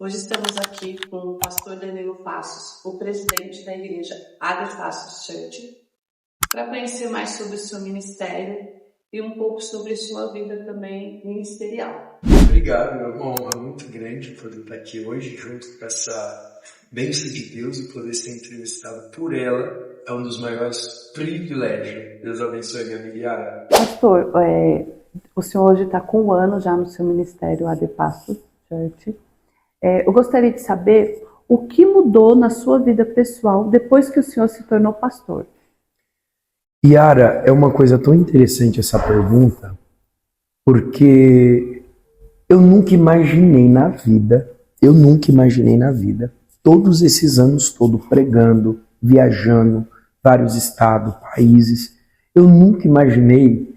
Hoje estamos aqui com o pastor Danilo Passos, o presidente da igreja Passos Church, para conhecer mais sobre o seu ministério e um pouco sobre sua vida também ministerial. Obrigado, é uma honra muito grande poder estar aqui hoje junto com essa bênção de Deus e poder ser entrevistado por ela. É um dos maiores privilégios. Deus abençoe, minha amiga Yara. Pastor, o senhor hoje está com 1 ano já no seu ministério Passos Church. Eu gostaria de saber o que mudou na sua vida pessoal depois que o senhor se tornou pastor. Yara, é uma coisa tão interessante essa pergunta, porque eu nunca imaginei na vida, todos esses anos todos pregando, viajando, vários estados, países, eu nunca imaginei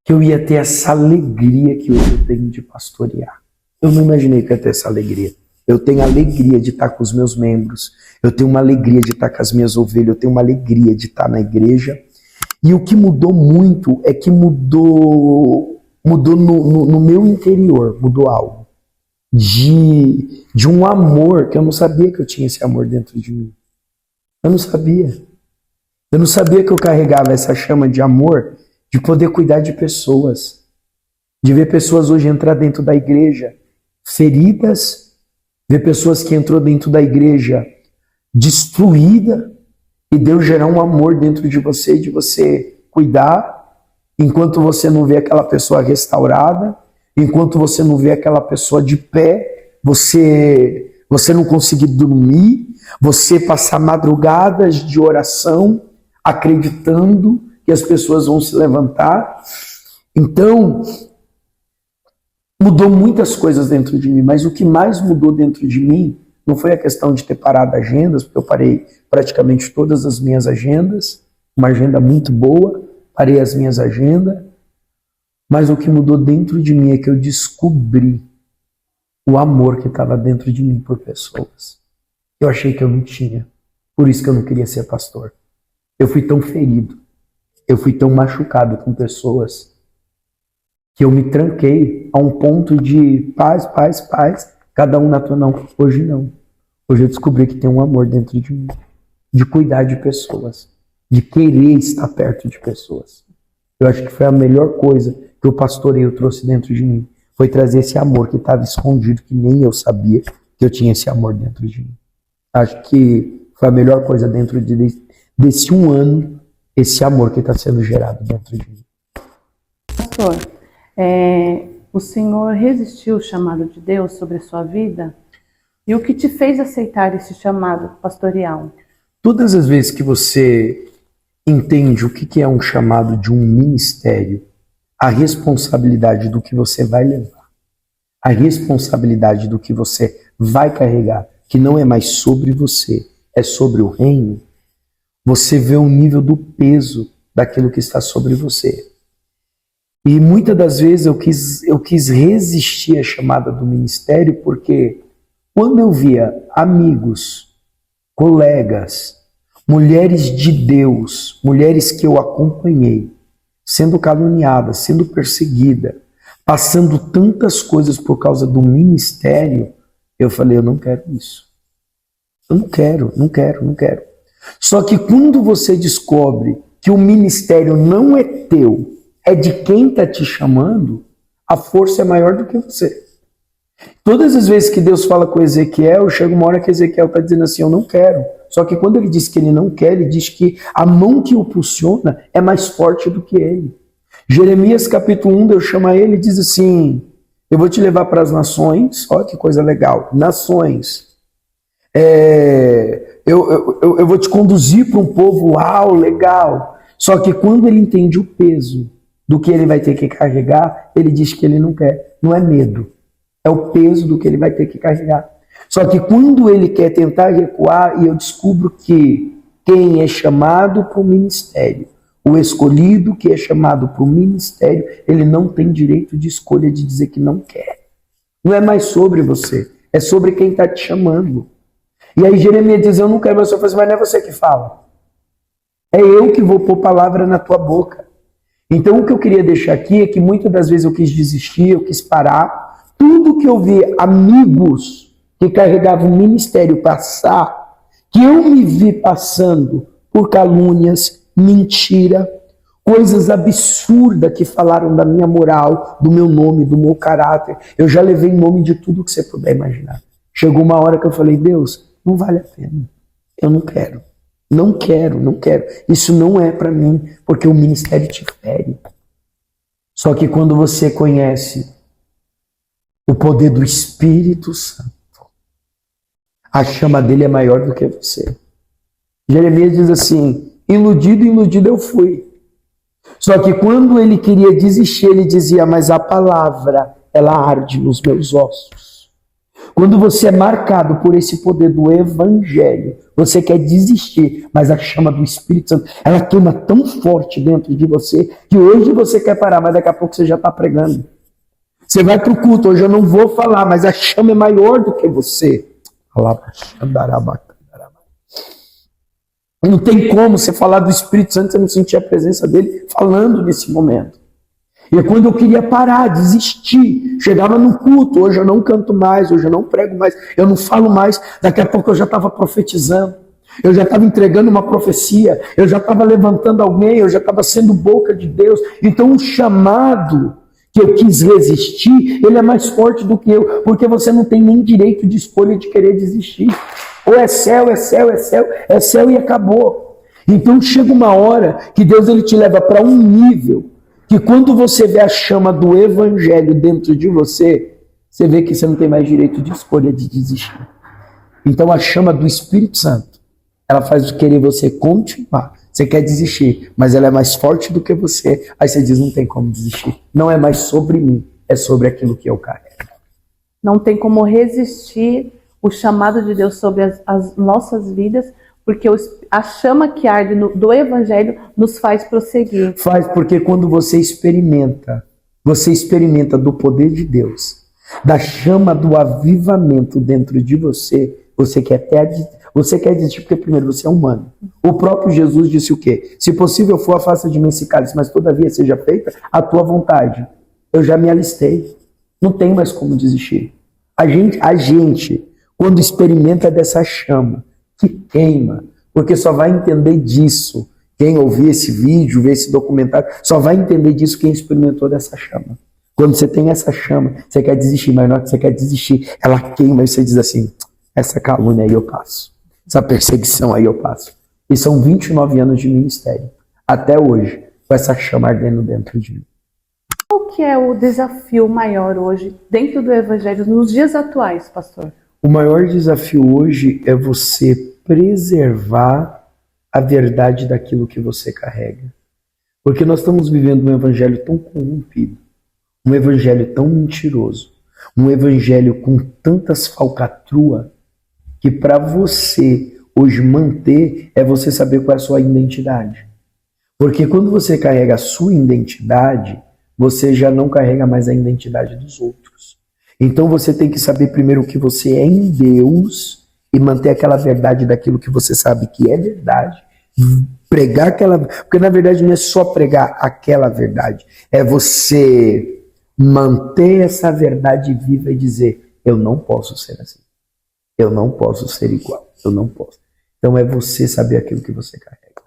que eu ia ter essa alegria que hoje eu tenho de pastorear. Eu não imaginei que eu ia ter essa alegria. Eu tenho a alegria de estar com os meus membros, eu tenho uma alegria de estar com as minhas ovelhas, eu tenho uma alegria de estar na igreja. E o que mudou muito é que mudou no meu interior, mudou algo. De um amor que eu não sabia que eu tinha esse amor dentro de mim. Eu não sabia. Eu não sabia que eu carregava essa chama de amor, de poder cuidar de pessoas. De ver pessoas hoje entrar dentro da igreja feridas, ver pessoas que entrou dentro da igreja destruída, e Deus gerar um amor dentro de você cuidar, enquanto você não vê aquela pessoa restaurada, enquanto você não vê aquela pessoa de pé, você não conseguir dormir, você passar madrugadas de oração, acreditando que as pessoas vão se levantar. Então, mudou muitas coisas dentro de mim, mas o que mais mudou dentro de mim não foi a questão de ter parado agendas, porque eu parei praticamente todas as minhas agendas, uma agenda muito boa, parei as minhas agendas, mas o que mudou dentro de mim é que eu descobri o amor que estava dentro de mim por pessoas. Eu achei que eu não tinha, por isso que eu não queria ser pastor. Eu fui tão ferido, eu fui tão machucado com pessoas, que eu me tranquei a um ponto de paz, cada um na tua não. Hoje não. Hoje eu descobri que tem um amor dentro de mim, de cuidar de pessoas, de querer estar perto de pessoas. Eu acho que foi a melhor coisa que o pastoreio trouxe dentro de mim, foi trazer esse amor que estava escondido, que nem eu sabia que eu tinha esse amor dentro de mim. Acho que foi a melhor coisa dentro desse 1 ano, esse amor que está sendo gerado dentro de mim. Pastor, o senhor resistiu ao chamado de Deus sobre a sua vida? E o que te fez aceitar esse chamado pastoral? Todas as vezes que você entende o que é um chamado de um ministério, a responsabilidade do que você vai levar, a responsabilidade do que você vai carregar, que não é mais sobre você, é sobre o reino, você vê o nível do peso daquilo que está sobre você. E muitas das vezes eu quis resistir à chamada do ministério, porque quando eu via amigos, colegas, mulheres de Deus, mulheres que eu acompanhei, sendo caluniada, sendo perseguida, passando tantas coisas por causa do ministério, eu falei, eu não quero isso. Eu não quero. Só que quando você descobre que o ministério não é teu, é de quem está te chamando, a força é maior do que você. Todas as vezes que Deus fala com Ezequiel, chega uma hora que Ezequiel está dizendo assim, eu não quero. Só que quando ele diz que ele não quer, ele diz que a mão que o impulsiona é mais forte do que ele. Jeremias capítulo 1, Deus chama ele e diz assim, eu vou te levar para as nações, olha que coisa legal, nações. Eu vou te conduzir para um povo, uau, legal. Só que quando ele entende o peso do que ele vai ter que carregar, ele diz que ele não quer. Não é medo, é o peso do que ele vai ter que carregar. Só que quando ele quer tentar recuar, e eu descubro que quem é chamado para o ministério, o escolhido que é chamado para o ministério, ele não tem direito de escolha de dizer que não quer. Não é mais sobre você, é sobre quem está te chamando. E aí Jeremias diz, eu não quero, mas eu falo assim, mas não é você que fala. É eu que vou pôr palavra na tua boca. Então o que eu queria deixar aqui é que muitas das vezes eu quis desistir, eu quis parar. Tudo que eu vi amigos que carregava o ministério passar, que eu me vi passando por calúnias, mentira, coisas absurdas que falaram da minha moral, do meu nome, do meu caráter. Eu já levei nome de tudo que você puder imaginar. Chegou uma hora que eu falei, Deus, não vale a pena. Eu não quero. Não quero, não quero. Isso não é para mim, porque o ministério te fere. Só que quando você conhece o poder do Espírito Santo, a chama dele é maior do que você. Jeremias diz assim, iludido, iludido eu fui. Só que quando ele queria desistir, ele dizia, mas a palavra, ela arde nos meus ossos. Quando você é marcado por esse poder do Evangelho, você quer desistir, mas a chama do Espírito Santo, ela queima tão forte dentro de você, que hoje você quer parar, mas daqui a pouco você já está pregando. Você vai para o culto, hoje eu não vou falar, mas a chama é maior do que você. Não tem como você falar do Espírito Santo e você não sentir a presença dele falando nesse momento. E é quando eu queria parar, desistir, chegava no culto, hoje eu não canto mais, hoje eu não prego mais, eu não falo mais, daqui a pouco eu já estava profetizando, eu já estava entregando uma profecia, eu já estava levantando alguém, eu já estava sendo boca de Deus. Então o chamado que eu quis resistir, ele é mais forte do que eu, porque você não tem nem direito de escolha de querer desistir. Ou é céu, é céu, é céu, é céu e acabou. Então chega uma hora que Deus ele te leva para um nível que quando você vê a chama do Evangelho dentro de você, você vê que você não tem mais direito de escolha de desistir. Então a chama do Espírito Santo, ela faz querer você continuar. Você quer desistir, mas ela é mais forte do que você. Aí você diz, não tem como desistir. Não é mais sobre mim, é sobre aquilo que eu carrego. Não tem como resistir o chamado de Deus sobre as nossas vidas, porque a chama que arde do Evangelho nos faz prosseguir. Faz, porque quando você experimenta do poder de Deus, da chama do avivamento dentro de você, você quer desistir, porque primeiro você é humano. O próprio Jesus disse o quê? Se possível for, afasta de mim esse cálice, mas todavia seja feita a tua vontade. Eu já me alistei. Não tem mais como desistir. A gente, quando experimenta dessa chama, que queima, porque só vai entender disso, quem ouvir esse vídeo, ver esse documentário, só vai entender disso quem experimentou dessa chama. Quando você tem essa chama, você quer desistir, mas na hora que você quer desistir, ela queima e você diz assim, essa calúnia aí eu passo, essa perseguição aí eu passo. E são 29 anos de ministério, até hoje, com essa chama ardendo dentro de mim. Qual que é o desafio maior hoje, dentro do Evangelho, nos dias atuais, pastor? O maior desafio hoje é você preservar a verdade daquilo que você carrega. Porque nós estamos vivendo um evangelho tão corrompido, um evangelho tão mentiroso, um evangelho com tantas falcatruas, que para você hoje manter é você saber qual é a sua identidade. Porque quando você carrega a sua identidade, você já não carrega mais a identidade dos outros. Então você tem que saber primeiro o que você é em Deus e manter aquela verdade daquilo que você sabe que é verdade. Pregar aquela... Porque na verdade não é só pregar aquela verdade. É você manter essa verdade viva e dizer, eu não posso ser assim. Eu não posso ser igual. Eu não posso. Então é você saber aquilo que você carrega.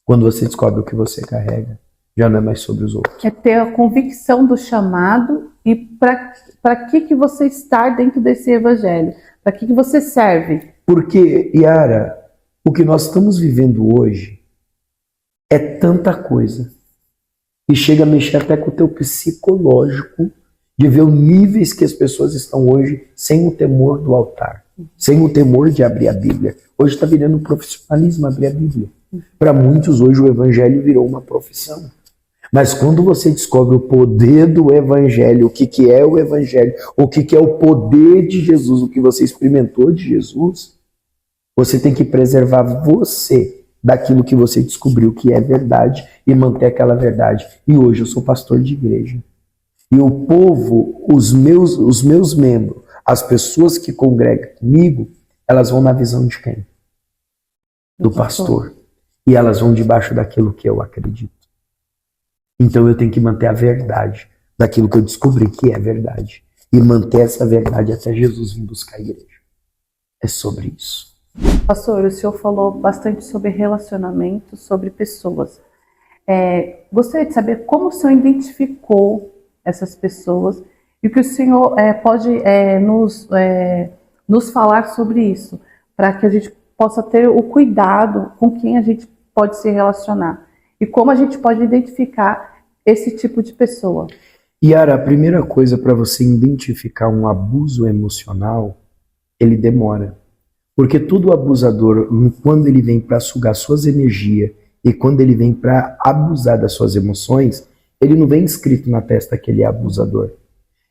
Quando você descobre o que você carrega, já não é mais sobre os outros. É ter a convicção do chamado e para que você está dentro desse evangelho? Para que você serve? Porque, Yara, o que nós estamos vivendo hoje é tanta coisa que chega a mexer até com o teu psicológico de ver os níveis que as pessoas estão hoje sem o temor do altar, sem o temor de abrir a Bíblia. Hoje está virando um profissionalismo abrir a Bíblia. Para muitos hoje o evangelho virou uma profissão. Mas quando você descobre o poder do Evangelho, o que é o Evangelho, o que é o poder de Jesus, o que você experimentou de Jesus, você tem que preservar você daquilo que você descobriu que é verdade e manter aquela verdade. E hoje eu sou pastor de igreja. E o povo, os meus membros, as pessoas que congregam comigo, elas vão na visão de quem? Do pastor. E elas vão debaixo daquilo que eu acredito. Então eu tenho que manter a verdade daquilo que eu descobri que é verdade. e manter essa verdade até Jesus vir buscar a igreja. É sobre isso. Pastor, o senhor falou bastante sobre relacionamento, sobre pessoas. Gostaria de saber como o senhor identificou essas pessoas e o que o senhor pode nos falar sobre isso, para que a gente possa ter o cuidado com quem a gente pode se relacionar e como a gente pode identificar esse tipo de pessoa. Yara, a primeira coisa para você identificar um abuso emocional, ele demora. Porque todo abusador, quando ele vem para sugar suas energias e quando ele vem para abusar das suas emoções, ele não vem escrito na testa que ele é abusador.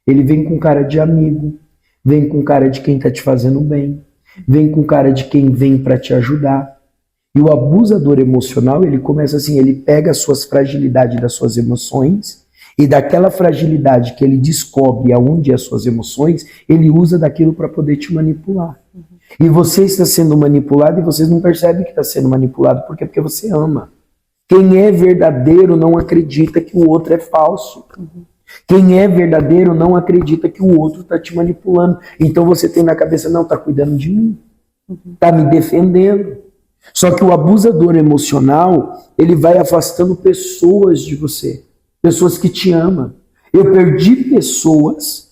Ele vem com cara de amigo, vem com cara de quem está te fazendo bem, vem com cara de quem vem para te ajudar. E o abusador emocional, ele começa assim, ele pega as suas fragilidades das suas emoções e daquela fragilidade que ele descobre aonde as suas emoções, ele usa daquilo para poder te manipular. E você está sendo manipulado e vocês não percebem que está sendo manipulado. Por quê? Porque você ama. Quem é verdadeiro não acredita que o outro é falso. Quem é verdadeiro não acredita que o outro está te manipulando. Então você tem na cabeça, não, está cuidando de mim. Está me defendendo. Só que o abusador emocional, ele vai afastando pessoas de você. Pessoas que te amam. Eu perdi pessoas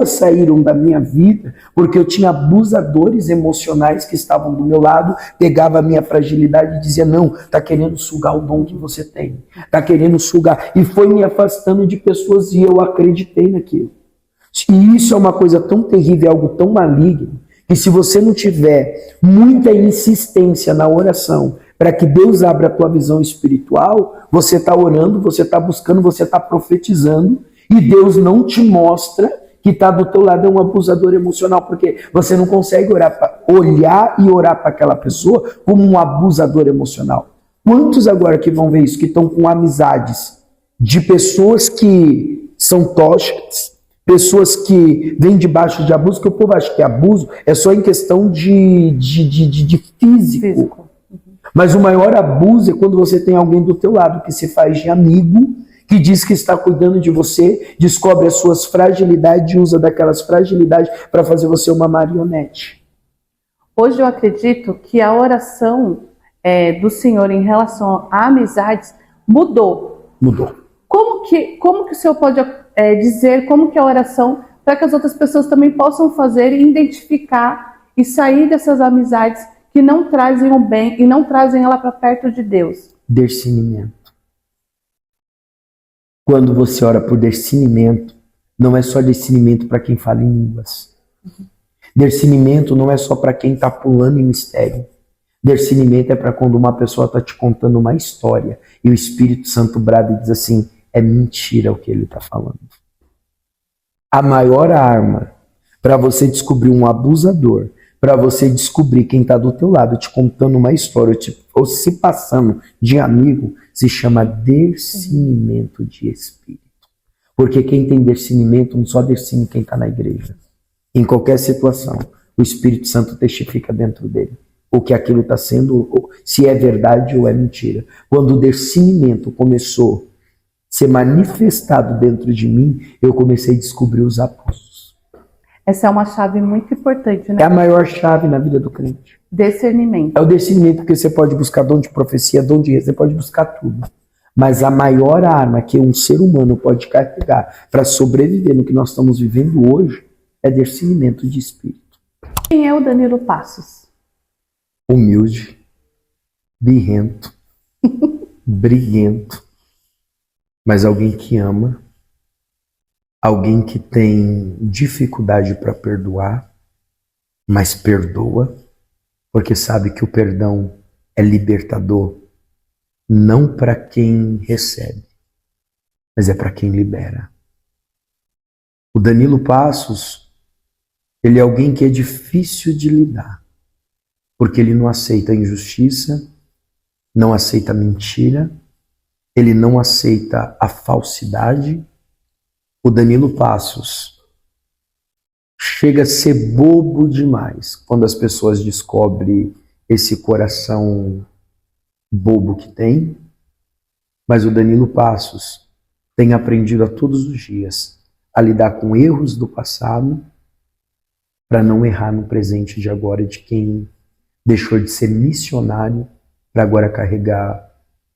saíram da minha vida porque eu tinha abusadores emocionais que estavam do meu lado, pegava a minha fragilidade e dizia, não, tá querendo sugar o dom que você tem, tá querendo sugar, e foi me afastando de pessoas e eu acreditei naquilo. E isso é uma coisa tão terrível, algo tão maligno, que se você não tiver muita insistência na oração, para que Deus abra a tua visão espiritual, você está orando, você está buscando, você está profetizando, e Deus não te mostra que está do teu lado é um abusador emocional, porque você não consegue olhar e orar para aquela pessoa como um abusador emocional. Quantos agora que vão ver isso, que estão com amizades de pessoas que são tóxicas, pessoas que vêm debaixo de abuso, que o povo acha que abuso é só em questão de físico. Mas o maior abuso é quando você tem alguém do teu lado que se faz de amigo, que diz que está cuidando de você, descobre as suas fragilidades e usa daquelas fragilidades para fazer você uma marionete. Hoje eu acredito que a oração do Senhor em relação a amizades mudou. Mudou. Como que o Senhor pode dizer como que é a oração para que as outras pessoas também possam fazer e identificar e sair dessas amizades que não trazem o bem e não trazem ela para perto de Deus? Discernimento. Quando você ora por discernimento, não é só discernimento para quem fala em línguas. Discernimento não é só para quem está pulando em mistério. Discernimento é para quando uma pessoa está te contando uma história e o Espírito Santo brada e diz assim, é mentira o que ele está falando. A maior arma para você descobrir um abusador, para você descobrir quem está do teu lado te contando uma história ou se passando de amigo, se chama discernimento de espírito. Porque quem tem discernimento não só discerne quem está na igreja. Em qualquer situação, o Espírito Santo testifica dentro dele o que aquilo está sendo, se é verdade ou é mentira. Quando o discernimento começou a ser manifestado dentro de mim, eu comecei a descobrir os abusos. Essa é uma chave muito importante, né? É a maior chave na vida do crente. Discernimento. É o discernimento, porque você pode buscar dom de profecia, dom de você pode buscar tudo. Mas a maior arma que um ser humano pode carregar para sobreviver no que nós estamos vivendo hoje é discernimento de espírito. Quem é o Danilo Passos? Humilde, birrento, briguento, mas alguém que ama, alguém que tem dificuldade para perdoar, mas perdoa, porque sabe que o perdão é libertador, não para quem recebe, mas é para quem libera. O Danilo Passos, ele é alguém que é difícil de lidar, porque ele não aceita a injustiça, não aceita a mentira, ele não aceita a falsidade. O Danilo Passos chega a ser bobo demais quando as pessoas descobrem esse coração bobo que tem, mas o Danilo Passos tem aprendido a todos os dias a lidar com erros do passado, para não errar no presente de agora, de quem deixou de ser missionário para agora carregar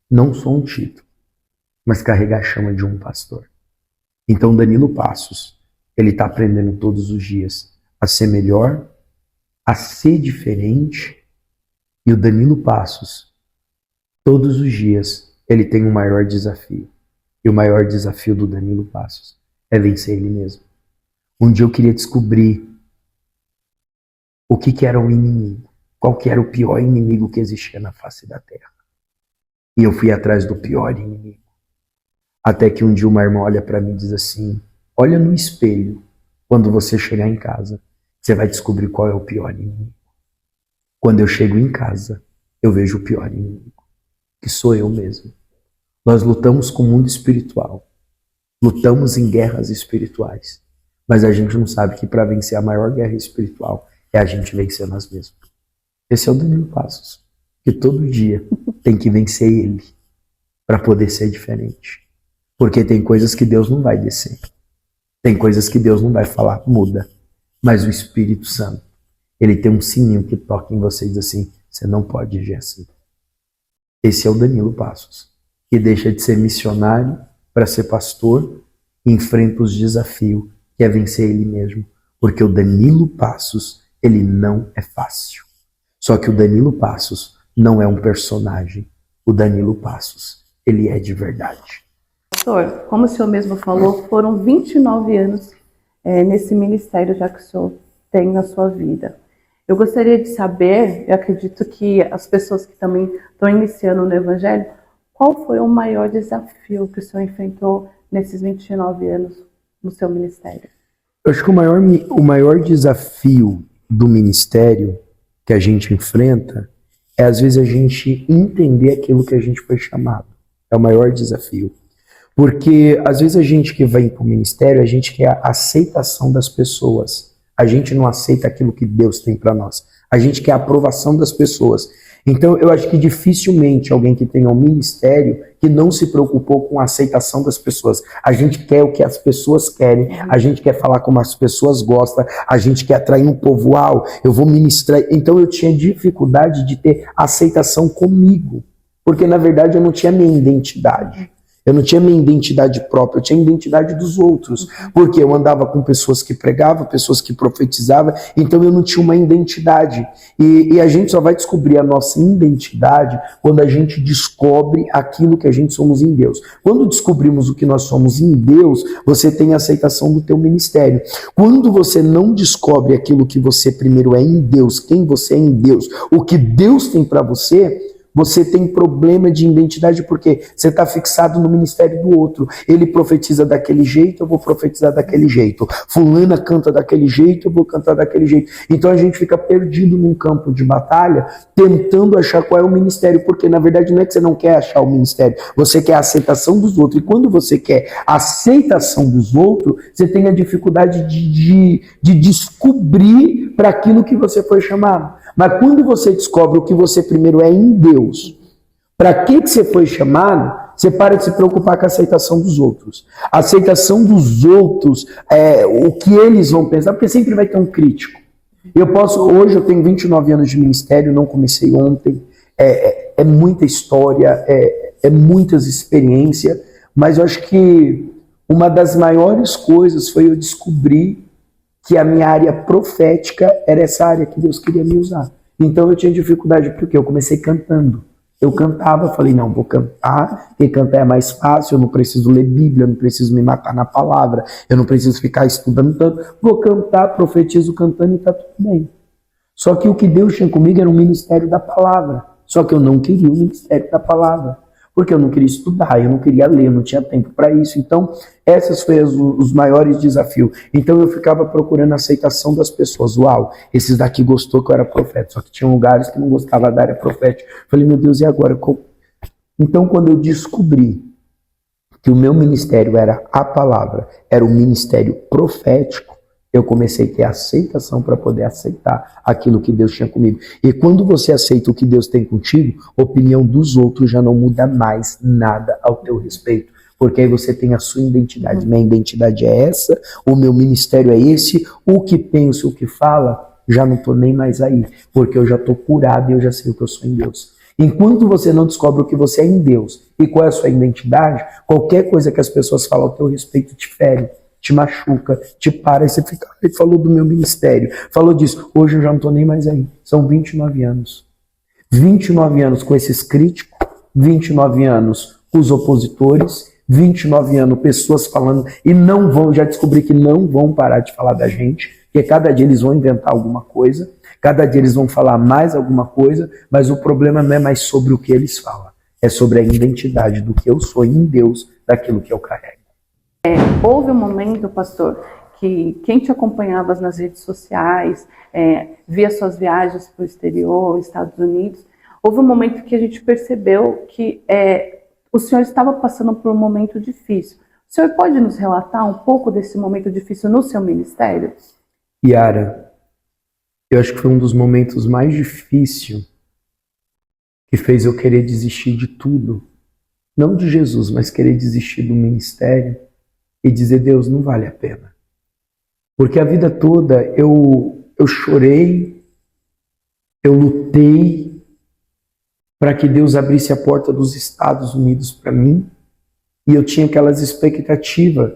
não só um título, mas carregar a chama de um pastor. Então Danilo Passos, ele está aprendendo todos os dias a ser melhor, a ser diferente, e o Danilo Passos, todos os dias, ele tem um maior desafio. E o maior desafio do Danilo Passos é vencer ele mesmo. Um dia eu queria descobrir o que era o inimigo, qual que era o pior inimigo que existia na face da terra. E eu fui atrás do pior inimigo. Até que um dia uma irmã olha para mim e diz assim, olha no espelho, quando você chegar em casa, você vai descobrir qual é o pior inimigo. Quando eu chego em casa, eu vejo o pior inimigo, que sou eu mesmo. Nós lutamos com o mundo espiritual, lutamos em guerras espirituais, mas a gente não sabe que para vencer a maior guerra espiritual é a gente vencer nós mesmos. Esse é o Danilo Passos, que todo dia tem que vencer ele para poder ser diferente. Porque tem coisas que Deus não vai descer, tem coisas que Deus não vai falar, muda, mas o Espírito Santo, ele tem um sininho que toca em você e diz assim, você não pode agir assim. Esse é o Danilo Passos, que deixa de ser missionário para ser pastor e enfrenta os desafios, que é vencer ele mesmo. Porque o Danilo Passos, ele não é fácil. Só que o Danilo Passos não é um personagem. O Danilo Passos, ele é de verdade. Pastor, como o senhor mesmo falou, foram 29 anos nesse ministério já que o senhor tem na sua vida. Eu gostaria de saber, eu acredito que as pessoas que também estão iniciando no Evangelho, qual foi o maior desafio que o senhor enfrentou nesses 29 anos no seu ministério? Eu acho que o maior desafio do ministério que a gente enfrenta é, às vezes, a gente entender aquilo que a gente foi chamado. É o maior desafio. Porque, às vezes, a gente que vem para o ministério, a gente quer a aceitação das pessoas. A gente não aceita aquilo que Deus tem para nós. A gente quer a aprovação das pessoas. Então, eu acho que dificilmente alguém que tenha um ministério que não se preocupou com a aceitação das pessoas. A gente quer o que as pessoas querem, a gente quer falar como as pessoas gostam, a gente quer atrair um povo, eu vou ministrar. Então, eu tinha dificuldade de ter aceitação comigo, porque, na verdade, eu não tinha minha identidade. Eu não tinha minha identidade própria, eu tinha a identidade dos outros. Porque eu andava com pessoas que pregavam, pessoas que profetizavam, então eu não tinha uma identidade. E a gente só vai descobrir a nossa identidade quando a gente descobre aquilo que a gente somos em Deus. Quando descobrimos o que nós somos em Deus, você tem a aceitação do teu ministério. Quando você não descobre aquilo que você primeiro é em Deus, quem você é em Deus, o que Deus tem para você, você tem problema de identidade porque você está fixado no ministério do outro. Ele profetiza daquele jeito, eu vou profetizar daquele jeito. Fulana canta daquele jeito, eu vou cantar daquele jeito. Então a gente fica perdido num campo de batalha, tentando achar qual é o ministério, porque na verdade não é que você não quer achar o ministério, você quer a aceitação dos outros. E quando você quer a aceitação dos outros, você tem a dificuldade de descobrir para aquilo que você foi chamado. Mas quando você descobre o que você primeiro é em Deus, para que você foi chamado, você para de se preocupar com a aceitação dos outros. A aceitação dos outros, o que eles vão pensar, porque sempre vai ter um crítico. Hoje eu tenho 29 anos de ministério, não comecei ontem, é muita história, é muitas experiências, mas eu acho que uma das maiores coisas foi eu descobrir que a minha área profética era essa área que Deus queria me usar. Então eu tinha dificuldade, porque eu comecei cantando. Eu cantava, falei, não, vou cantar, porque cantar é mais fácil, eu não preciso ler Bíblia, eu não preciso me matar na palavra, eu não preciso ficar estudando tanto. Vou cantar, profetizo cantando e tá tudo bem. Só que o que Deus tinha comigo era um ministério da palavra. Só que eu não queria o ministério da palavra. Porque eu não queria estudar, eu não queria ler, eu não tinha tempo para isso. Então, esses foram os maiores desafios. Então, eu ficava procurando a aceitação das pessoas. Uau, esses daqui gostou que eu era profeta. Só que tinha lugares que não gostavam da área profética. Falei, meu Deus, e agora? Então, quando eu descobri que o meu ministério era a palavra, era o ministério profético, eu comecei a ter aceitação para poder aceitar aquilo que Deus tinha comigo. E quando você aceita o que Deus tem contigo, a opinião dos outros já não muda mais nada ao teu respeito. Porque aí você tem a sua identidade. Minha identidade é essa, o meu ministério é esse, o que penso, o que fala, já não estou nem mais aí. Porque eu já estou curado e eu já sei o que eu sou em Deus. Enquanto você não descobre o que você é em Deus e qual é a sua identidade, qualquer coisa que as pessoas falam ao teu respeito te fere, te machuca, te para, e você fica, ele falou do meu ministério, falou disso, hoje eu já não estou nem mais aí. São 29 anos. 29 anos com esses críticos, 29 anos com os opositores, 29 anos pessoas falando, e não vão, já descobri que não vão parar de falar da gente, porque cada dia eles vão inventar alguma coisa, cada dia eles vão falar mais alguma coisa, mas o problema não é mais sobre o que eles falam, é sobre a identidade do que eu sou em Deus, daquilo que eu carrego. Houve um momento, pastor, que quem te acompanhava nas redes sociais, via suas viagens para o exterior, Estados Unidos, houve um momento que a gente percebeu que o senhor estava passando por um momento difícil. O senhor pode nos relatar um pouco desse momento difícil no seu ministério? Yara, eu acho que foi um dos momentos mais difíceis que fez eu querer desistir de tudo. Não de Jesus, mas querer desistir do ministério e dizer, Deus, não vale a pena. Porque a vida toda eu chorei, eu lutei para que Deus abrisse a porta dos Estados Unidos para mim, e eu tinha aquelas expectativas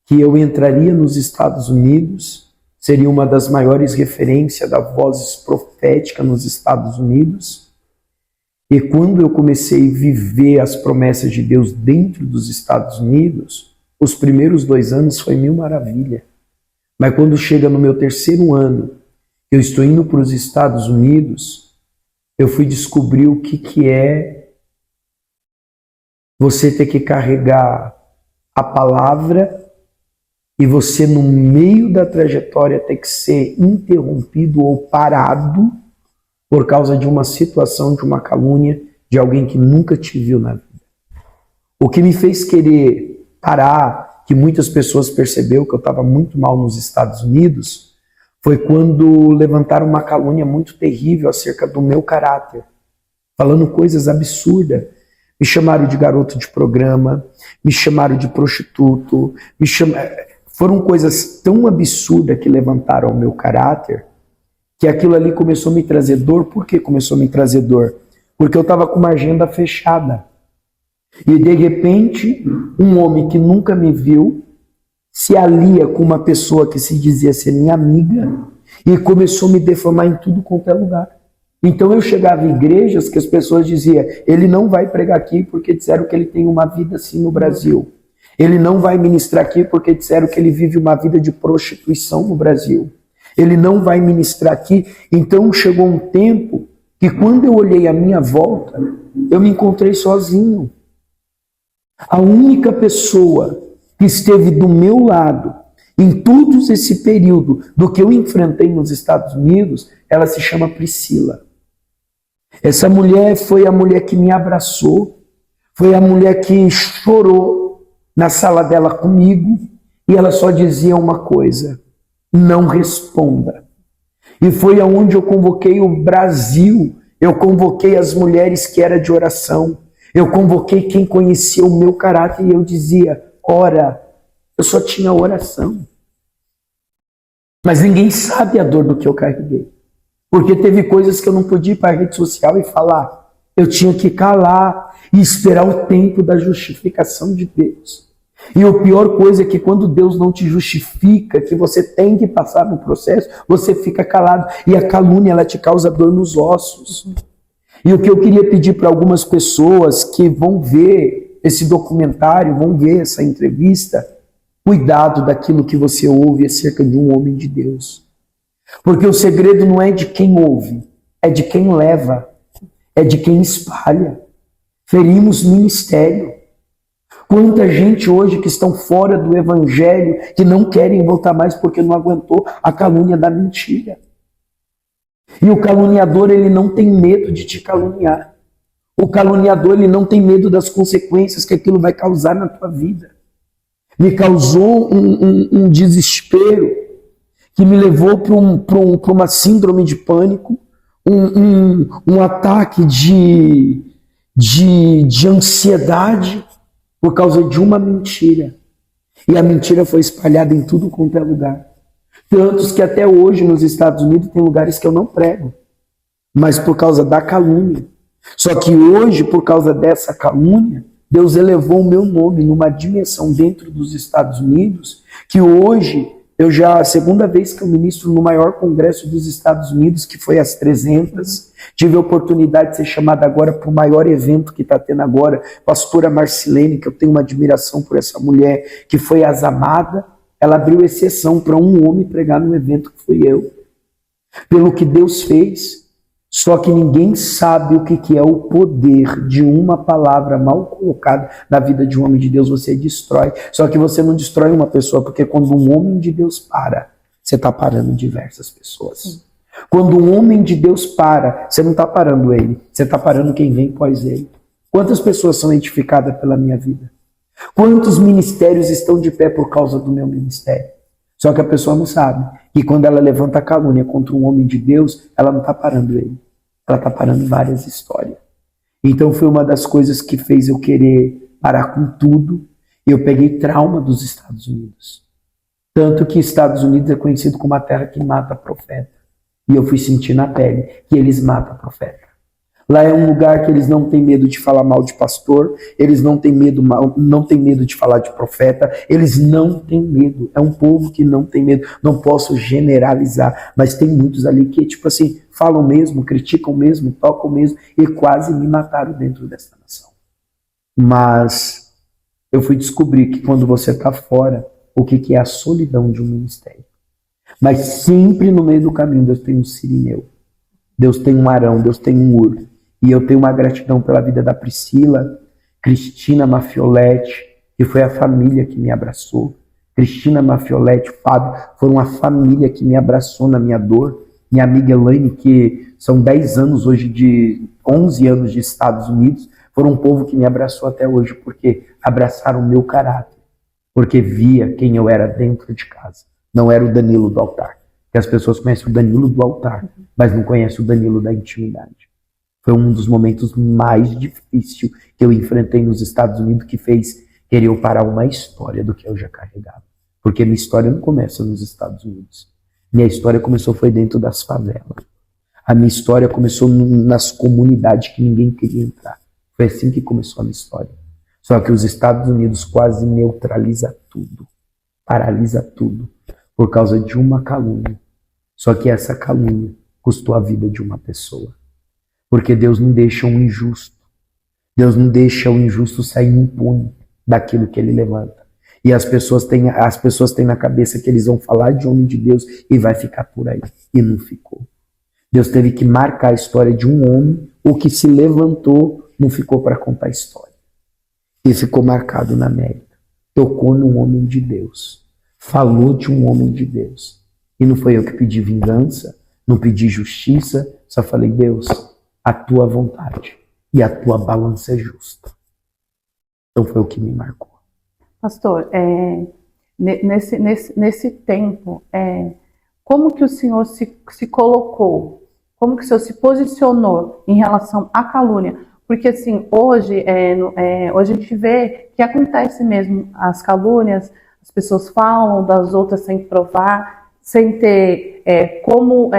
que eu entraria nos Estados Unidos, seria uma das maiores referências da voz profética nos Estados Unidos. E quando eu comecei a viver as promessas de Deus dentro dos Estados Unidos, os primeiros 2 anos foi mil maravilha. Mas quando chega no meu 3º ano, eu estou indo para os Estados Unidos, eu fui descobrir o que é você ter que carregar a palavra e você, no meio da trajetória, ter que ser interrompido ou parado por causa de uma situação, de uma calúnia, de alguém que nunca te viu na vida. O que me fez querer parar, que muitas pessoas perceberam que eu estava muito mal nos Estados Unidos, foi quando levantaram uma calúnia muito terrível acerca do meu caráter, falando coisas absurdas. Me chamaram de garoto de programa, me chamaram de prostituto, foram coisas tão absurdas que levantaram o meu caráter, que aquilo ali começou a me trazer dor. Por que começou a me trazer dor? Porque eu estava com uma agenda fechada. E de repente, um homem que nunca me viu se alia com uma pessoa que se dizia ser minha amiga e começou a me deformar em tudo quanto é lugar. Então eu chegava em igrejas que as pessoas diziam, ele não vai pregar aqui porque disseram que ele tem uma vida assim no Brasil. Ele não vai ministrar aqui porque disseram que ele vive uma vida de prostituição no Brasil. Ele não vai ministrar aqui. Então chegou um tempo que quando eu olhei à minha volta, eu me encontrei sozinho. A única pessoa que esteve do meu lado em todo esse período do que eu enfrentei nos Estados Unidos, ela se chama Priscila. Essa mulher foi a mulher que me abraçou, foi a mulher que chorou na sala dela comigo, e ela só dizia uma coisa: não responda. E foi aonde eu convoquei o Brasil, eu convoquei as mulheres que eram de oração, eu convoquei quem conhecia o meu caráter, e eu dizia, ora, eu só tinha oração. Mas ninguém sabe a dor do que eu carreguei. Porque teve coisas que eu não podia ir para a rede social e falar. Eu tinha que calar e esperar o tempo da justificação de Deus. E a pior coisa é que quando Deus não te justifica, que você tem que passar no processo, você fica calado. E a calúnia, ela te causa dor nos ossos. E o que eu queria pedir para algumas pessoas que vão ver esse documentário, vão ver essa entrevista, cuidado daquilo que você ouve acerca de um homem de Deus. Porque o segredo não é de quem ouve, é de quem leva, é de quem espalha. Ferimos ministério. Quanta gente hoje que estão fora do evangelho, que não querem voltar mais porque não aguentou a calúnia da mentira. E o caluniador, ele não tem medo de te caluniar. O caluniador, ele não tem medo das consequências que aquilo vai causar na tua vida. Me causou um desespero que me levou para uma síndrome de pânico, um ataque de ansiedade, por causa de uma mentira. E a mentira foi espalhada em tudo quanto é lugar. Tantos que até hoje nos Estados Unidos tem lugares que eu não prego, mas por causa da calúnia. Só que hoje, por causa dessa calúnia, Deus elevou o meu nome numa dimensão dentro dos Estados Unidos, que hoje, a segunda vez que eu ministro no maior congresso dos Estados Unidos, que foi às 300, tive a oportunidade de ser chamada agora para o maior evento que está tendo agora, pastora Marcilene, que eu tenho uma admiração por essa mulher, que foi as amada, ela abriu exceção para um homem pregar no evento que fui eu. Pelo que Deus fez, só que ninguém sabe o que é o poder de uma palavra mal colocada na vida de um homem de Deus, você destrói. Só que você não destrói uma pessoa, porque quando um homem de Deus para, você está parando diversas pessoas. Sim. Quando um homem de Deus para, você não está parando ele, você está parando quem vem após ele. Quantas pessoas são edificadas pela minha vida? Quantos ministérios estão de pé por causa do meu ministério? Só que a pessoa não sabe que quando ela levanta a calúnia contra um homem de Deus, ela não está parando ele. Ela está parando várias histórias. Então foi uma das coisas que fez eu querer parar com tudo. Eu peguei trauma dos Estados Unidos. Tanto que Estados Unidos é conhecido como a terra que mata profeta. E eu fui sentir na pele que eles matam profeta. Lá é um lugar que eles não têm medo de falar mal de pastor, eles não têm medo de falar de profeta, eles não têm medo. É um povo que não tem medo. Não posso generalizar, mas tem muitos ali que, tipo assim, falam mesmo, criticam mesmo, tocam mesmo, e quase me mataram dentro dessa nação. Mas eu fui descobrir que quando você está fora, o que é a solidão de um ministério. Mas sempre no meio do caminho Deus tem um Sirineu, Deus tem um Arão, Deus tem um Ur. E eu tenho uma gratidão pela vida da Priscila, Cristina Mafioletti, que foi a família que me abraçou. Cristina Mafioletti, Fábio, foram a família que me abraçou na minha dor. Minha amiga Elaine, que são 10 anos hoje, 11 anos de Estados Unidos, foram um povo que me abraçou até hoje, porque abraçaram o meu caráter, porque via quem eu era dentro de casa. Não era o Danilo do altar, que as pessoas conhecem o Danilo do altar, mas não conhecem o Danilo da intimidade. Foi um dos momentos mais difíceis que eu enfrentei nos Estados Unidos, que fez querer eu parar uma história do que eu já carregava. Porque minha história não começa nos Estados Unidos. Minha história foi dentro das favelas. A minha história começou nas comunidades que ninguém queria entrar. Foi assim que começou a minha história. Só que os Estados Unidos quase neutraliza tudo, paralisa tudo, por causa de uma calúnia. Só que essa calúnia custou a vida de uma pessoa. Porque Deus não deixa um injusto. Deus não deixa o injusto sair impune daquilo que ele levanta. E as pessoas têm na cabeça que eles vão falar de homem de Deus e vai ficar por aí. E não ficou. Deus teve que marcar a história de um homem, o que se levantou não ficou para contar a história. E ficou marcado na América. Tocou num homem de Deus. Falou de um homem de Deus. E não foi eu que pedi vingança, não pedi justiça, só falei, Deus, a tua vontade e a tua balança é justa. Então foi o que me marcou. Pastor, nesse tempo, como que o senhor se colocou? Como que o senhor se posicionou em relação à calúnia? Porque assim, hoje a gente vê que acontece mesmo as calúnias, as pessoas falam das outras sem provar, sem ter como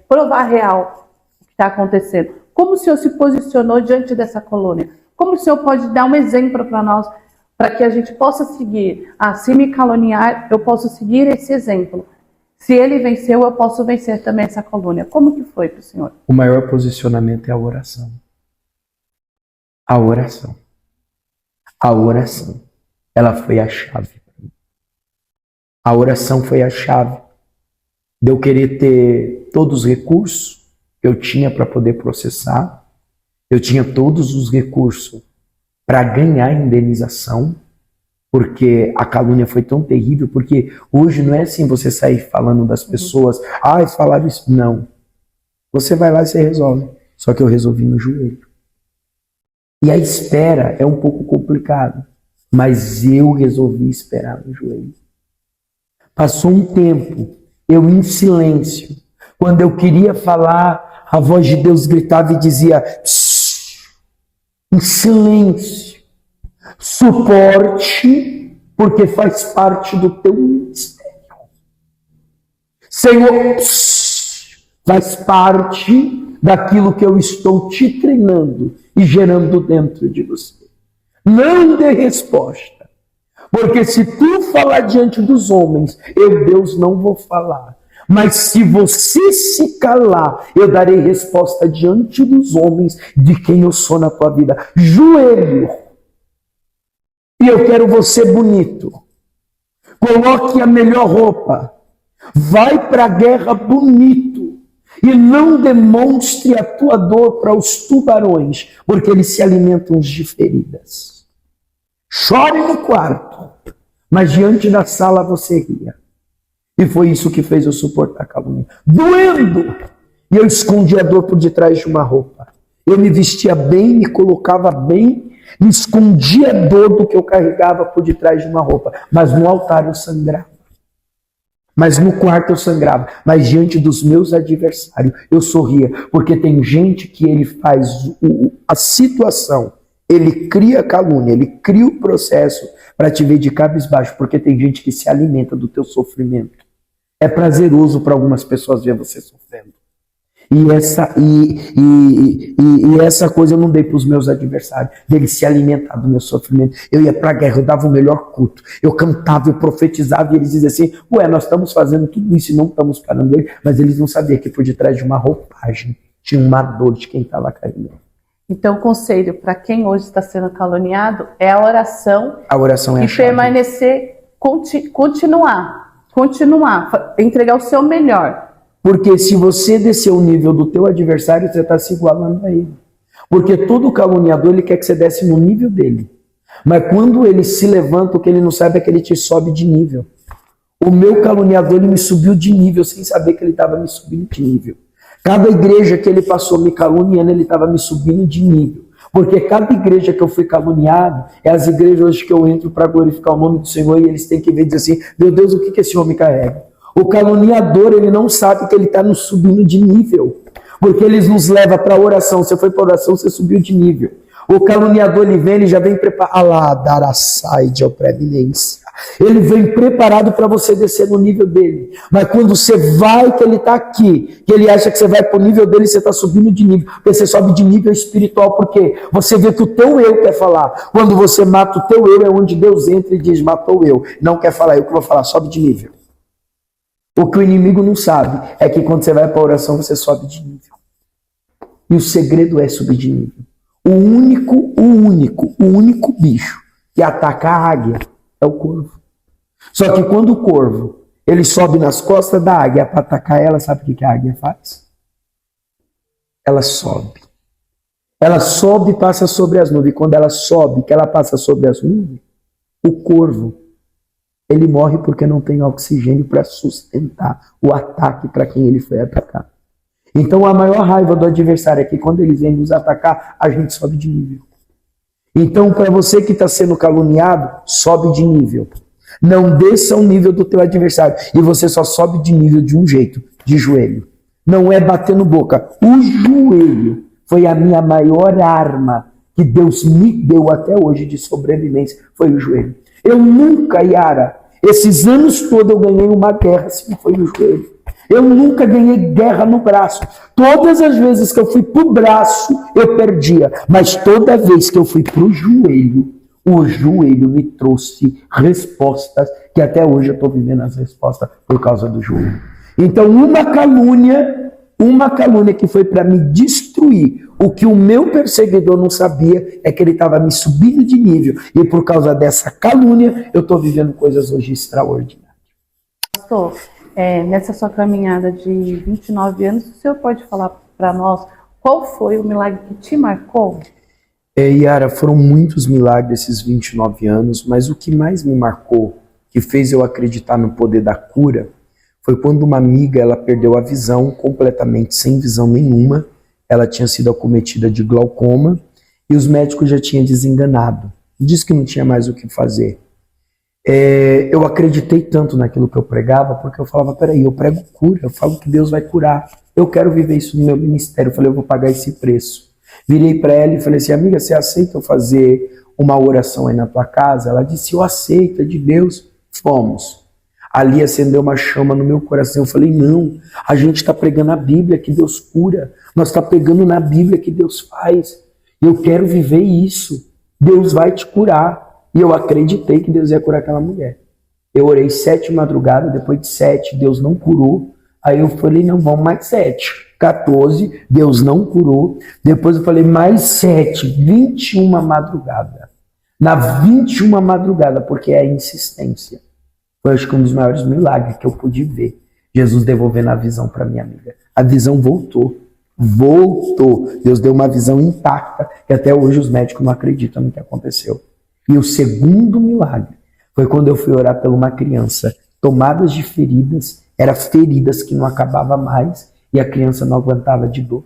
provar real o que está acontecendo. Como o senhor se posicionou diante dessa calúnia? Como o senhor pode dar um exemplo para nós, para que a gente possa seguir? Se me caluniar, eu posso seguir esse exemplo. Se ele venceu, eu posso vencer também essa calúnia. Como que foi para o senhor? O maior posicionamento é a oração. A oração. A oração. Ela foi a chave. A oração foi a chave de eu querer ter todos os recursos que eu tinha para poder processar. Eu tinha todos os recursos para ganhar indenização, porque a calúnia foi tão terrível, porque hoje não é assim você sair falando das pessoas, falaram isso. Não. Você vai lá e você resolve. Só que eu resolvi no joelho. E a espera é um pouco complicado, mas eu resolvi esperar no joelho. Passou um tempo, eu em silêncio. Quando eu queria falar, a voz de Deus gritava e dizia, em silêncio. Suporte, porque faz parte do teu ministério. Senhor, faz parte daquilo que eu estou te treinando e gerando dentro de você. Não dê resposta, porque se tu falar diante dos homens, eu, Deus, não vou falar. Mas se você se calar, eu darei resposta diante dos homens de quem eu sou na tua vida. Joelho. E eu quero você bonito. Coloque a melhor roupa. Vai para a guerra bonito. E não demonstre a tua dor para os tubarões, porque eles se alimentam de feridas. Chore no quarto, mas diante da sala você ria. E foi isso que fez eu suportar a calúnia. Doendo! E eu escondia a dor por detrás de uma roupa. Eu me vestia bem, me colocava bem, me escondia a dor do que eu carregava por detrás de uma roupa. Mas no altar eu sangrava. Mas no quarto eu sangrava. Mas diante dos meus adversários eu sorria. Porque tem gente que ele faz a situação, ele cria a calúnia, ele cria o processo para te ver de cabisbaixo. Porque tem gente que se alimenta do teu sofrimento. É prazeroso para algumas pessoas ver você sofrendo. E essa coisa eu não dei para os meus adversários, deles se alimentar do meu sofrimento. Eu ia para a guerra, eu dava o melhor culto, eu cantava, eu profetizava, e eles diziam assim, ué, nós estamos fazendo tudo isso e não estamos parando ele, mas eles não sabiam que por detrás de uma roupagem tinha uma dor de quem estava caindo. Então, o conselho para quem hoje está sendo caluniado é a oração. A oração é a chave. Permanecer, continuar, entregar o seu melhor. Porque se você descer o nível do teu adversário, você está se igualando a ele. Porque todo caluniador, ele quer que você desce no nível dele. Mas quando ele se levanta, o que ele não sabe é que ele te sobe de nível. O meu caluniador, ele me subiu de nível, sem saber que ele estava me subindo de nível. Cada igreja que ele passou me caluniando, ele estava me subindo de nível. Porque cada igreja que eu fui caluniado, é as igrejas hoje que eu entro para glorificar o nome do Senhor, e eles têm que ver e dizer assim, meu Deus, o que esse homem carrega? O caluniador, ele não sabe que ele está nos subindo de nível. Porque eles nos levam para a oração. Você foi para a oração, você subiu de nível. O caluniador, ele vem, ele já vem preparado. Alá, daraçai de previdência. Ele vem preparado para você descer no nível dele. Mas quando você vai, que ele está aqui, que ele acha que você vai para o nível dele, você está subindo de nível. Porque você sobe de nível espiritual. Porque você vê que o teu eu quer falar. Quando você mata o teu eu, é onde Deus entra e diz, matou eu. Não quer falar, eu que vou falar, sobe de nível. O que o inimigo não sabe é que quando você vai para a oração, você sobe de nível. E o segredo é subir de nível. O único bicho que ataca a águia é o corvo. Só que quando o corvo, ele sobe nas costas da águia para atacar ela, sabe o que a águia faz? Ela sobe. Ela sobe e passa sobre as nuvens. E quando ela sobe, que ela passa sobre as nuvens, o corvo, ele morre porque não tem oxigênio para sustentar o ataque para quem ele foi atacar. Então a maior raiva do adversário é que quando eles vêm nos atacar, a gente sobe de nível. Então para você que está sendo caluniado, sobe de nível. Não desça o nível do teu adversário. E você só sobe de nível de um jeito, de joelho. Não é batendo boca. O joelho foi a minha maior arma que Deus me deu até hoje de sobrevivência. Foi o joelho. Eu nunca, Yara, esses anos todos eu ganhei uma guerra se não foi no joelho. Eu nunca ganhei guerra no braço. Todas as vezes que eu fui pro braço, eu perdia. Mas toda vez que eu fui pro joelho, o joelho me trouxe respostas, que até hoje eu estou vivendo as respostas por causa do joelho. Então, uma calúnia que foi para me destruir. O que o meu perseguidor não sabia é que ele estava me subindo de nível. E por causa dessa calúnia, eu estou vivendo coisas hoje extraordinárias. Pastor, nessa sua caminhada de 29 anos, o senhor pode falar para nós qual foi o milagre que te marcou? Yara, foram muitos milagres esses 29 anos, mas o que mais me marcou, que fez eu acreditar no poder da cura, foi quando uma amiga, ela perdeu a visão completamente, sem visão nenhuma. Ela tinha sido acometida de glaucoma e os médicos já tinham desenganado. Disse que não tinha mais o que fazer. Eu acreditei tanto naquilo que eu pregava, porque eu falava, peraí, eu prego cura, eu falo que Deus vai curar. Eu quero viver isso no meu ministério. Eu falei, eu vou pagar esse preço. Virei para ela e falei assim, amiga, você aceita eu fazer uma oração aí na tua casa? Ela disse, eu aceito, é de Deus. Fomos. Ali acendeu uma chama no meu coração. Eu falei, não, a gente está pregando a Bíblia que Deus cura. Nós estamos pregando na Bíblia que Deus faz. Eu quero viver isso. Deus vai te curar. E eu acreditei que Deus ia curar aquela mulher. Eu orei 7 madrugadas, depois de 7, Deus não curou. Aí eu falei, não, vamos mais 7. 14, Deus não curou. Depois eu falei, mais 7, 21 madrugada. Na 21 madrugada, porque é a insistência. Foi, acho que, um dos maiores milagres que eu pude ver. Jesus devolvendo a visão para minha amiga. A visão voltou. Voltou. Deus deu uma visão intacta, que até hoje os médicos não acreditam no que aconteceu. E o segundo milagre foi quando eu fui orar por uma criança, tomadas de feridas, eram feridas que não acabavam mais, e a criança não aguentava de dor.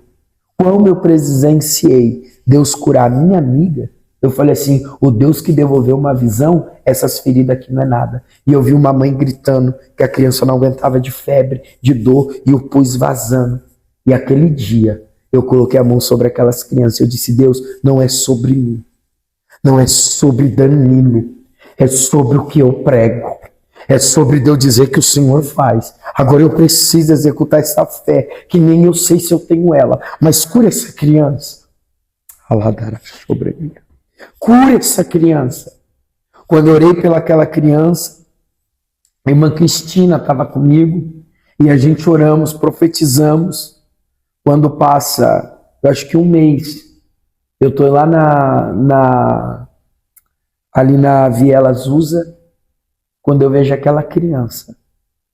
Quando eu presenciei Deus curar a minha amiga, eu falei assim, o Deus que devolveu uma visão, essas feridas aqui não é nada. E eu vi uma mãe gritando que a criança não aguentava de febre, de dor, e o pus vazando. E aquele dia, eu coloquei a mão sobre aquelas crianças, eu disse, Deus, não é sobre mim, não é sobre Danilo, é sobre o que eu prego. É sobre Deus dizer que o Senhor faz. Agora eu preciso executar essa fé, que nem eu sei se eu tenho ela. Mas cura essa criança. Cura essa criança. Quando eu orei pelaquela criança, a irmã Cristina estava comigo, e a gente oramos, profetizamos. Quando passa, eu acho que um mês, eu estou lá ali na Viela Azusa, quando eu vejo aquela criança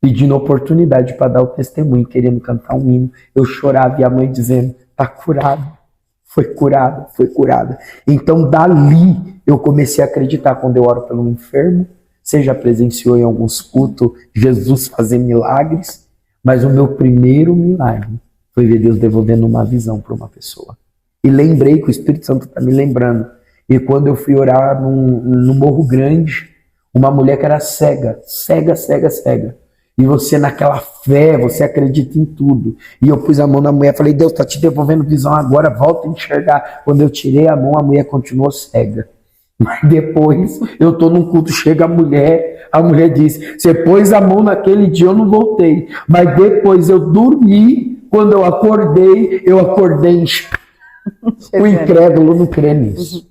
pedindo oportunidade para dar o testemunho, querendo cantar um hino, eu chorava e a mãe dizendo, está curado, foi curada, foi curada. Então dali eu comecei a acreditar quando eu oro pelo enfermo, você já presenciou em alguns cultos Jesus fazer milagres, mas o meu primeiro milagre foi ver Deus devolvendo uma visão para uma pessoa. E lembrei que o Espírito Santo está me lembrando. E quando eu fui orar no Morro Grande, uma mulher que era cega. E você naquela fé, você acredita em tudo. E eu pus a mão na mulher, falei, Deus está te devolvendo visão agora, volta a enxergar. Quando eu tirei a mão, a mulher continuou cega. Mas depois, eu estou num culto, chega a mulher diz, você pôs a mão naquele dia, eu não voltei. Mas depois eu dormi, quando eu acordei enxergando. O incrédulo não crê nisso.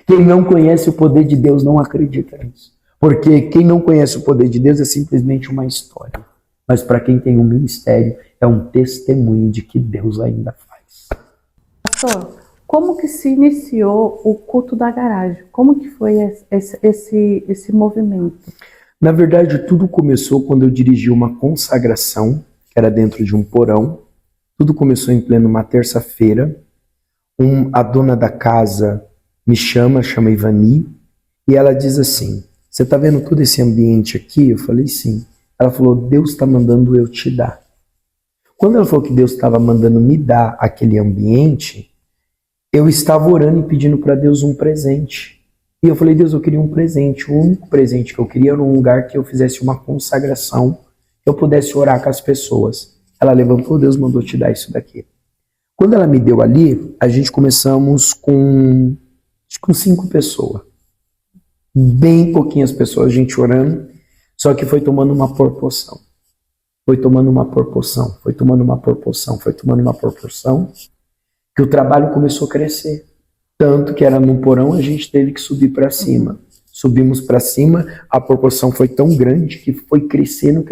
Quem não conhece o poder de Deus não acredita nisso. Porque quem não conhece o poder de Deus é simplesmente uma história. Mas para quem tem um ministério, é um testemunho de que Deus ainda faz. Pastor, como que se iniciou o culto da garagem? Como que foi esse movimento? Na verdade, tudo começou quando eu dirigi uma consagração, que era dentro de um porão. Tudo começou em pleno uma terça-feira. A dona da casa me chama Ivani, e ela diz assim, você está vendo todo esse ambiente aqui? Eu falei, sim. Ela falou, Deus está mandando eu te dar. Quando ela falou que Deus estava mandando me dar aquele ambiente, eu estava orando e pedindo para Deus um presente. E eu falei, Deus, eu queria um presente. O único presente que eu queria era um lugar que eu fizesse uma consagração, que eu pudesse orar com as pessoas. Ela levantou, Deus mandou te dar isso daqui. Quando ela me deu ali, a gente começamos com 5 pessoas. Bem pouquinhas pessoas, a gente orando, só que foi tomando uma proporção. Foi tomando uma proporção, que o trabalho começou a crescer. Tanto que era num porão, a gente teve que subir para cima. Subimos para cima, a proporção foi tão grande que foi crescendo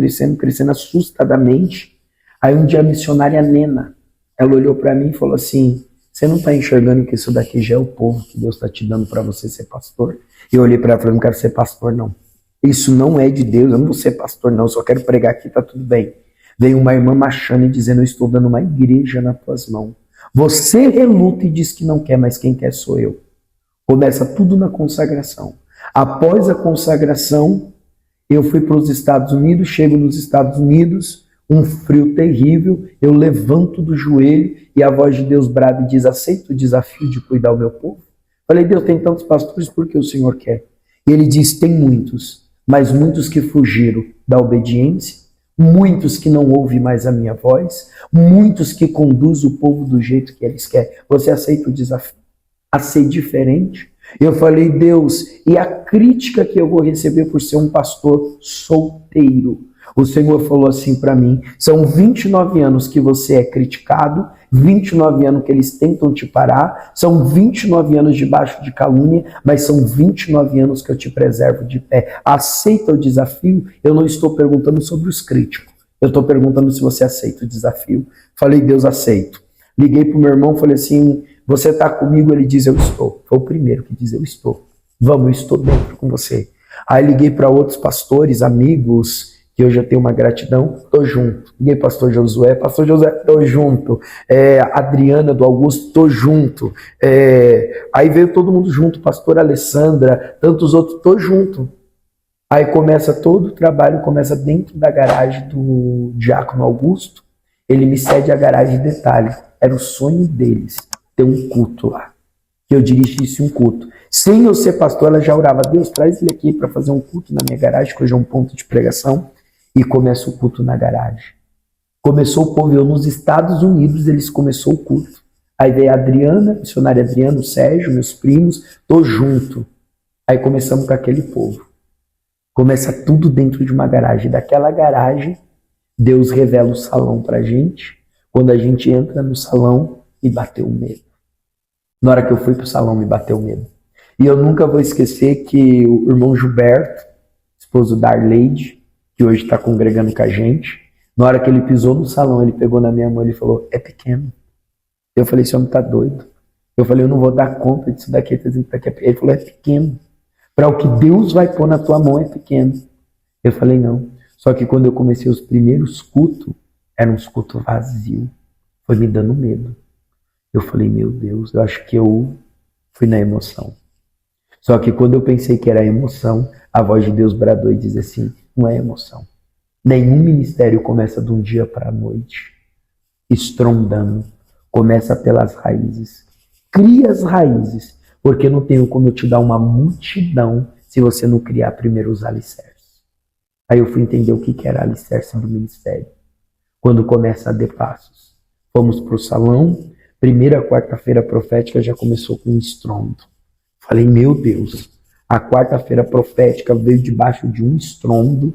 assustadamente. Aí um dia a missionária Nena, ela olhou para mim e falou assim, você não está enxergando que isso daqui já é o povo que Deus está te dando para você ser pastor? E eu olhei para ela e falei, não quero ser pastor não. Isso não é de Deus, eu não vou ser pastor não, só quero pregar aqui, tá tudo bem. Veio uma irmã machando e dizendo, eu estou dando uma igreja nas tuas mãos. Você reluta e diz que não quer, mas quem quer sou eu. Começa tudo na consagração. Após a consagração, eu fui para os Estados Unidos, chego nos Estados Unidos, um frio terrível, eu levanto do joelho e a voz de Deus brada e diz, aceita o desafio de cuidar do meu povo? Falei, Deus, tem tantos pastores, por que o Senhor quer? E ele diz, tem muitos, mas muitos que fugiram da obediência, muitos que não ouvem mais a minha voz, muitos que conduzem o povo do jeito que eles querem. Você aceita o desafio a ser diferente? Eu falei, Deus, e a crítica que eu vou receber por ser um pastor solteiro? O Senhor falou assim para mim, são 29 anos que você é criticado, 29 anos que eles tentam te parar, são 29 anos debaixo de calúnia, mas são 29 anos que eu te preservo de pé. Aceita o desafio? Eu não estou perguntando sobre os críticos, eu estou perguntando se você aceita o desafio. Falei, Deus, aceito. Liguei para o meu irmão, falei assim, você está comigo? Ele diz, eu estou. Foi o primeiro que diz, eu estou. Vamos, eu estou dentro com você. Aí liguei para outros pastores, amigos, que eu já tenho uma gratidão, tô junto. Liguei pastor Josué, tô junto. Adriana do Augusto, tô junto. Aí veio todo mundo junto, pastor Alessandra, tantos outros, tô junto. Aí começa todo o trabalho, começa dentro da garagem do diácono Augusto, ele me cede a garagem de detalhe. Era o sonho deles, ter um culto lá. Que eu dirigisse um culto. Sem eu ser pastor, ela já orava, Deus, traz ele aqui para fazer um culto na minha garagem, que hoje é um ponto de pregação. E começa o culto na garagem. Começou o povo, eu nos Estados Unidos, eles começou o culto. Aí veio a Adriana, missionária Adriana, o Sérgio, meus primos, tô junto. Aí começamos com aquele povo. Começa tudo dentro de uma garagem. Daquela garagem, Deus revela o salão pra gente. Quando a gente entra no salão, me bateu medo. Na hora que eu fui pro salão, me bateu medo. E eu nunca vou esquecer que o irmão Gilberto, esposo da Arleide, que hoje está congregando com a gente, na hora que ele pisou no salão, ele pegou na minha mão e falou, é pequeno. Eu falei, esse homem tá doido. Eu falei, eu não vou dar conta disso daqui. Ele falou, é pequeno. Para o que Deus vai pôr na tua mão é pequeno. Eu falei, não. Só que quando eu comecei os primeiros cultos, eram uns cultos vazios. Foi me dando medo. Eu falei, meu Deus, eu acho que eu fui na emoção. Só que quando eu pensei que era emoção, a voz de Deus bradou e disse assim, não é emoção. Nenhum ministério começa de um dia para a noite, estrondando. Começa pelas raízes. Cria as raízes, porque não tenho como eu te dar uma multidão se você não criar primeiro os alicerces. Aí eu fui entender o que era alicerce do ministério. Quando começa a dar passos. Fomos para o salão, primeira quarta-feira profética já começou com um estrondo. Falei, meu Deus, a quarta-feira profética veio debaixo de um estrondo,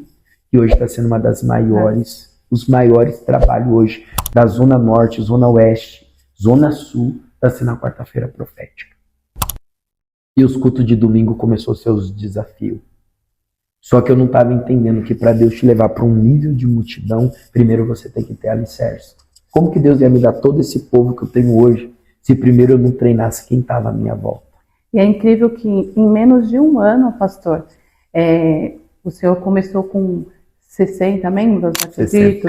que hoje está sendo uma das maiores, os maiores trabalhos hoje, da Zona Norte, Zona Oeste, Zona Sul, está sendo a quarta-feira profética. E os cultos de domingo começou a ser os desafios. Só que eu não estava entendendo que para Deus te levar para um nível de multidão, primeiro você tem que ter alicerce. Como que Deus ia me dar todo esse povo que eu tenho hoje, se primeiro eu não treinasse quem estava à minha volta? E é incrível que em menos de um ano, pastor, o senhor começou com 60 membros, acredito,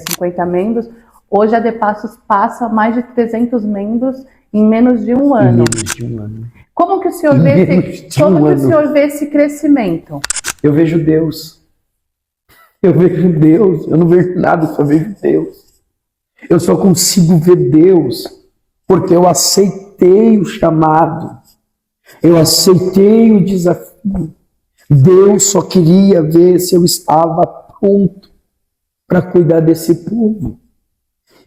50 membros. Hoje a De Passos passa mais de 300 membros em menos de um ano. Em menos de um ano. Como que o senhor vê esse crescimento? Eu vejo Deus. Eu vejo Deus. Eu não vejo nada, eu só vejo Deus. Eu só consigo ver Deus porque eu aceitei o chamado. Eu aceitei o desafio. Deus só queria ver se eu estava pronto para cuidar desse povo.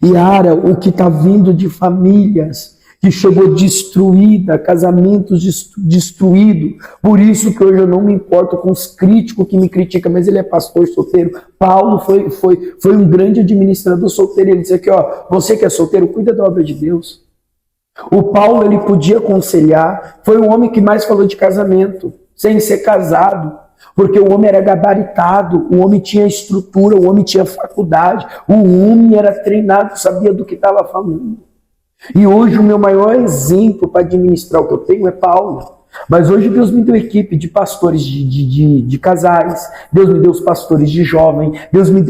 E Ara, o que está vindo de famílias que chegou destruída, casamentos destruídos. Por isso que hoje eu não me importo com os críticos que me criticam, mas ele é pastor solteiro. Paulo foi um grande administrador solteiro. Ele disse aqui, ó, você que é solteiro, cuida da obra de Deus. O Paulo, ele podia aconselhar, foi o homem que mais falou de casamento, sem ser casado. Porque o homem era gabaritado, o homem tinha estrutura, o homem tinha faculdade, o homem era treinado, sabia do que estava falando. E hoje o meu maior exemplo para administrar o que eu tenho é Paulo. Mas hoje Deus me deu equipe de pastores de casais, Deus me deu os pastores de jovem, Deus me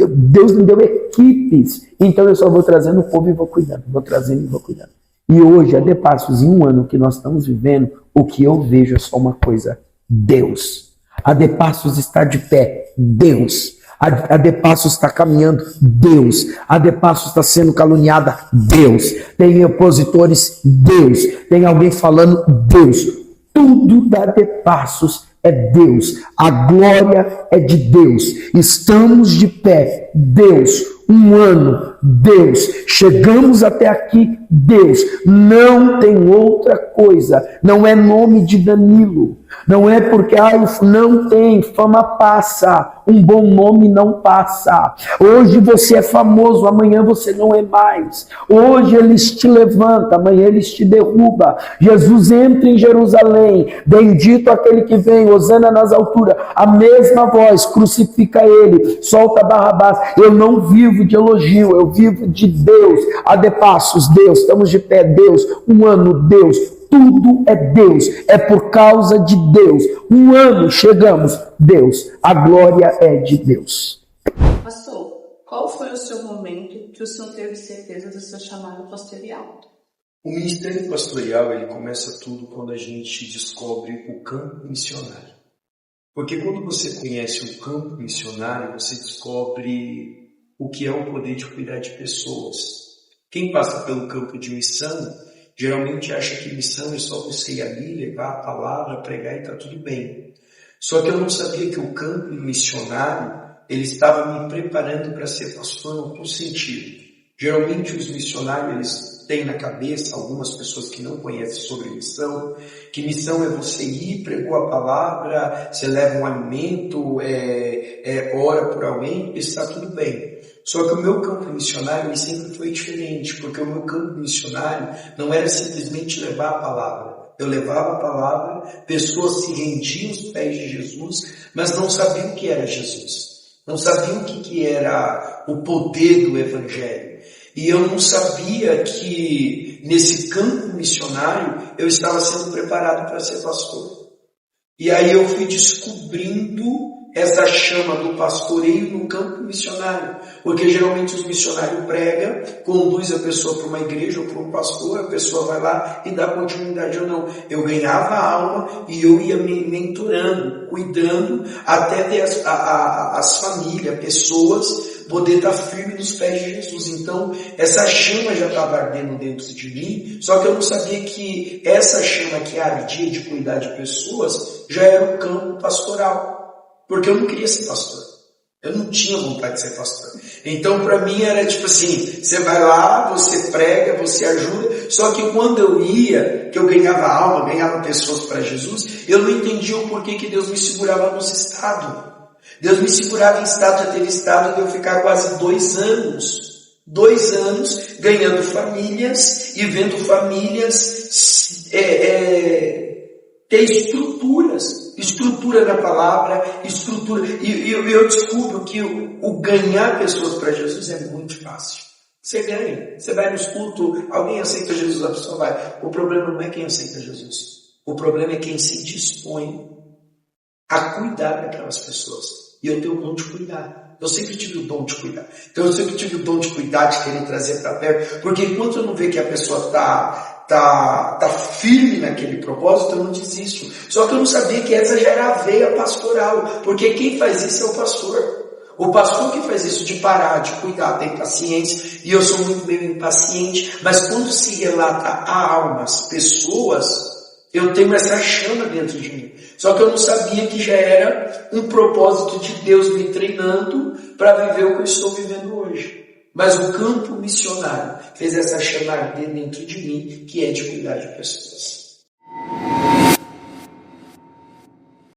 deu equipes. Então eu só vou trazendo o povo e vou cuidando, vou trazendo e vou cuidando. E hoje, a De Passos, em um ano que nós estamos vivendo, o que eu vejo é só uma coisa, Deus. A De Passos está de pé, Deus. A De Passos está caminhando, Deus. A De Passos está sendo caluniada, Deus. Tem opositores, Deus. Tem alguém falando, Deus. Tudo da De Passos é Deus. A glória é de Deus. Estamos de pé, Deus. Um ano, Deus. Chegamos até aqui, Deus. Não tem outra coisa. Não é nome de Danilo. Não é porque não tem, fama passa. Um bom nome não passa. Hoje você é famoso, amanhã você não é mais. Hoje eles te levantam, amanhã eles te derrubam. Jesus entra em Jerusalém. Bendito aquele que vem, hosana nas alturas. A mesma voz, crucifica ele, solta Barrabás. Eu não vivo de elogio, eu vivo de Deus. Passos, Deus, estamos de pé, Deus. Um ano, Deus. Tudo é Deus, é por causa de Deus. Um ano chegamos, Deus. A glória é de Deus. Pastor, qual foi o seu momento que o senhor teve certeza do seu chamado pastoral? O ministério pastoral, ele começa tudo quando a gente descobre o campo missionário. Porque quando você conhece o campo missionário, você descobre o que é o poder de cuidar de pessoas. Quem passa pelo campo de missão, geralmente acha que missão é só você ir ali, levar a palavra, pregar e está tudo bem. Só que eu não sabia que o campo missionário, ele estava me preparando para ser pastor no outro sentido. Geralmente os missionários, eles têm na cabeça, algumas pessoas que não conhecem sobre missão, que missão é você ir, pregou a palavra, você leva um alimento, ora por alguém, está tudo bem. Só que o meu campo missionário ele sempre foi diferente, porque o meu campo missionário não era simplesmente levar a palavra. Eu levava a palavra, pessoas se rendiam aos pés de Jesus, mas não sabiam o que era Jesus. Não sabiam o que era o poder do Evangelho. E eu não sabia que nesse campo missionário eu estava sendo preparado para ser pastor. E aí eu fui descobrindo essa chama do pastoreio no campo missionário, porque geralmente os missionários pregam, conduz a pessoa para uma igreja ou para um pastor, a pessoa vai lá e dá continuidade ou não. Eu ganhava a alma e eu ia me mentorando, cuidando, até ter as famílias, pessoas, poder estar firme nos pés de Jesus. Então, essa chama já estava ardendo dentro de mim, só que eu não sabia que essa chama que ardia de cuidar de pessoas já era o campo pastoral. Porque eu não queria ser pastor. Eu não tinha vontade de ser pastor. Então, para mim, era tipo assim, você vai lá, você prega, você ajuda. Só que quando eu ia, que eu ganhava alma, ganhava pessoas para Jesus, eu não entendia o porquê que Deus me segurava nos estados. Deus me segurava em estado, já teve estado de eu ficar quase 2 anos. 2 anos ganhando famílias e vendo famílias ter estrutura na palavra, estrutura. E eu descubro que o ganhar pessoas para Jesus é muito fácil. Você ganha, você vai nos cultos, alguém aceita Jesus, a pessoa vai. O problema não é quem aceita Jesus. O problema é quem se dispõe a cuidar daquelas pessoas. E eu tenho o dom de cuidar. Eu sempre tive o dom de cuidar. Então eu sempre tive o dom de cuidar, de querer trazer para perto. Porque enquanto eu não ver que a pessoa tá firme naquele propósito, eu não desisto. Só que eu não sabia que essa já era a veia pastoral, porque quem faz isso é o pastor. O pastor que faz isso de parar, de cuidar, tem paciência, e eu sou muito meio impaciente, mas quando se relata a almas, pessoas, eu tenho essa chama dentro de mim. Só que eu não sabia que já era um propósito de Deus me treinando para viver o que eu estou vivendo hoje. Mas o campo missionário fez essa chama arder dentro de mim, que é de cuidar de pessoas.